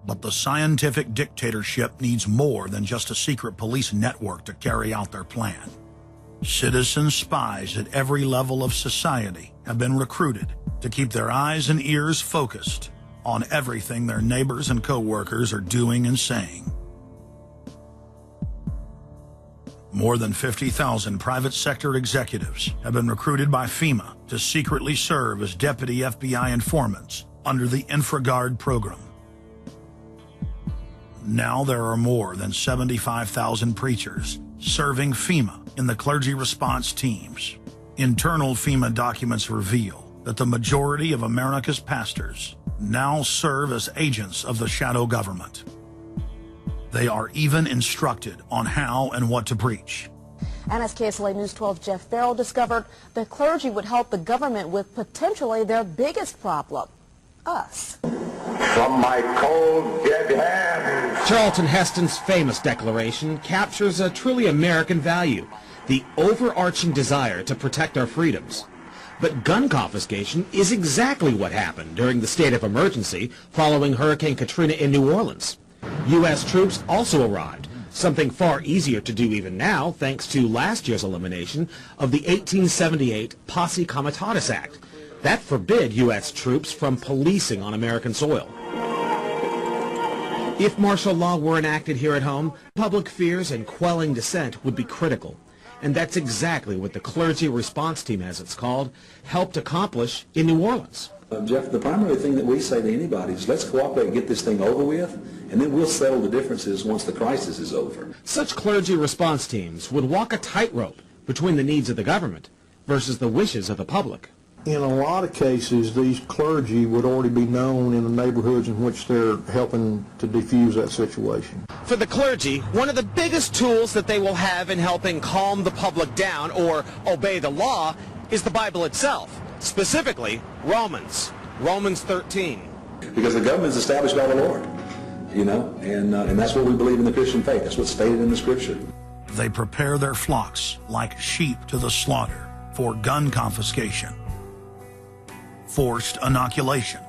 But the scientific dictatorship needs more than just a secret police network to carry out their plan. Citizen spies at every level of society have been recruited to keep their eyes and ears focused on everything their neighbors and co-workers are doing and saying. More than 50,000 private sector executives have been recruited by FEMA to secretly serve as deputy FBI informants under the InfraGard program. Now there are more than 75,000 preachers serving FEMA in the clergy response teams. Internal FEMA documents reveal that the majority of America's pastors now serve as agents of the shadow government. They are even instructed on how and what to preach. And as KSLA News 12 Jeff Farrell discovered, the clergy would help the government with potentially their biggest problem, us. From my cold, dead hands. Charlton Heston's famous declaration captures a truly American value, the overarching desire to protect our freedoms. But gun confiscation is exactly what happened during the state of emergency following Hurricane Katrina in New Orleans. U.S. troops also arrived, something far easier to do even now thanks to last year's elimination of the 1878 Posse Comitatus Act. That forbid U.S. troops from policing on American soil. If martial law were enacted here at home, public fears and quelling dissent would be critical. And that's exactly what the clergy response team, as it's called, helped accomplish in New Orleans. Jeff, the primary thing that we say to anybody is let's cooperate and get this thing over with, and then we'll settle the differences once the crisis is over. Such clergy response teams would walk a tightrope between the needs of the government versus the wishes of the public. In a lot of cases, these clergy would already be known in the neighborhoods in which they're helping to defuse that situation. For the clergy, one of the biggest tools that they will have in helping calm the public down or obey the law is the Bible itself, specifically Romans 13. Because the government is established by the Lord, you know, and that's what we believe in the Christian faith. That's what's stated in the Scripture. They prepare their flocks like sheep to the slaughter for gun confiscation, forced inoculation,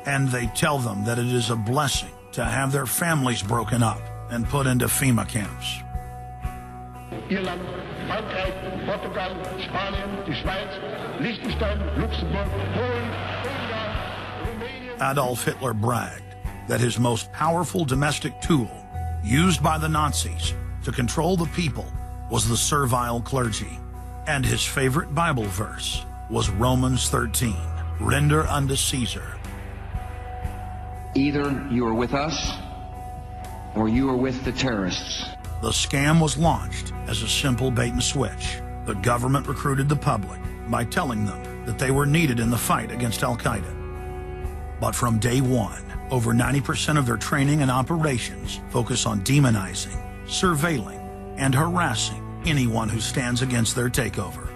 and they tell them that it is a blessing to have their families broken up and put into FEMA camps. Irland, Frankreich, Portugal, Spanien, die Schweiz, Liechtenstein, Luxembourg, Polen, Ungarn, Romania. Adolf Hitler bragged that his most powerful domestic tool, used by the Nazis to control the people, was the servile clergy. And his favorite Bible verse was Romans 13, render unto Caesar. Either you are with us or you are with the terrorists. The scam was launched as a simple bait and switch. The government recruited the public by telling them that they were needed in the fight against Al-Qaeda. But from day one, over 90% of their training and operations focus on demonizing, surveilling, and harassing anyone who stands against their takeover.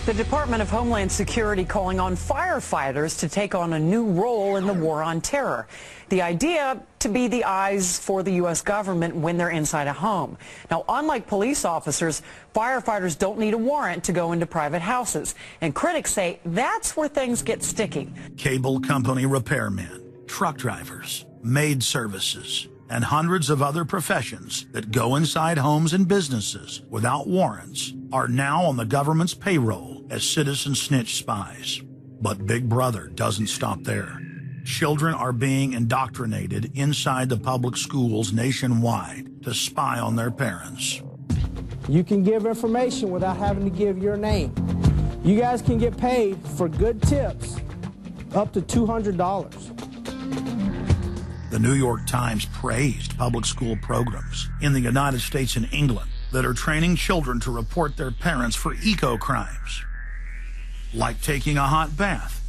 The Department of Homeland Security calling on firefighters to take on a new role in the war on terror. The idea to be the eyes for the U.S. government when they're inside a home. Now, unlike police officers, firefighters don't need a warrant to go into private houses. And critics say that's where things get sticky. Cable company repairmen, truck drivers, maid services, and hundreds of other professions that go inside homes and businesses without warrants are now on the government's payroll as citizen snitch spies. But Big Brother doesn't stop there. Children are being indoctrinated inside the public schools nationwide to spy on their parents. You can give information without having to give your name. You guys can get paid for good tips up to $200. The New York Times praised public school programs in the United States and England that are training children to report their parents for eco-crimes, like taking a hot bath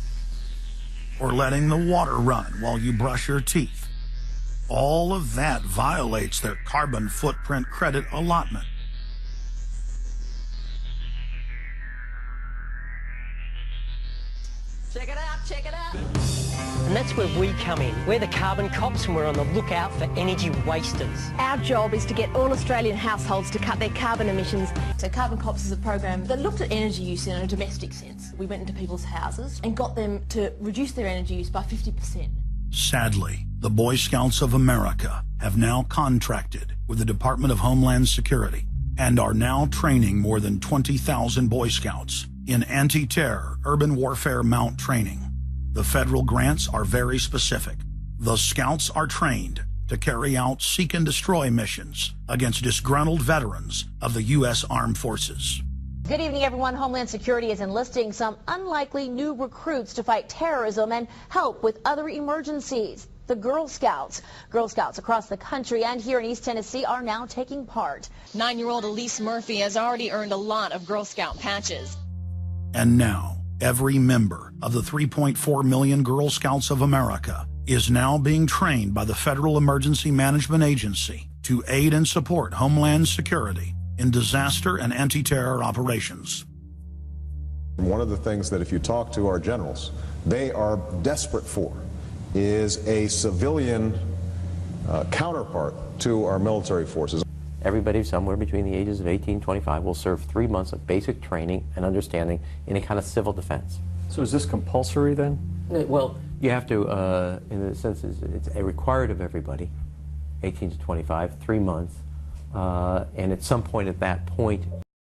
or letting the water run while you brush your teeth. All of that violates their carbon footprint credit allotment. Check it out, check it out. And that's where we come in. We're the carbon cops and we're on the lookout for energy wasters. Our job is to get all Australian households to cut their carbon emissions. So Carbon Cops is a program that looked at energy use in a domestic sense. We went into people's houses and got them to reduce their energy use by 50%. Sadly, the Boy Scouts of America have now contracted with the Department of Homeland Security and are now training more than 20,000 Boy Scouts in anti-terror urban warfare mount training. The federal grants are very specific. The Scouts are trained to carry out seek and destroy missions against disgruntled veterans of the U.S. Armed Forces. Good evening, everyone. Homeland Security is enlisting some unlikely new recruits to fight terrorism and help with other emergencies. The Girl Scouts. Girl Scouts across the country and here in East Tennessee are now taking part. 9-year-old Elise Murphy has already earned a lot of Girl Scout patches. And now, every member of the 3.4 million Girl Scouts of America is now being trained by the Federal Emergency Management Agency to aid and support Homeland Security in disaster and anti-terror operations. One of the things that if you talk to our generals, they are desperate for is a civilian counterpart to our military forces. Everybody somewhere between the ages of 18 and 25 will serve 3 months of basic training and understanding in a kind of civil defense. So is this compulsory then? Well, you have to, in a sense, it's required of everybody, 18 to 25, 3 months, and at some point at that point,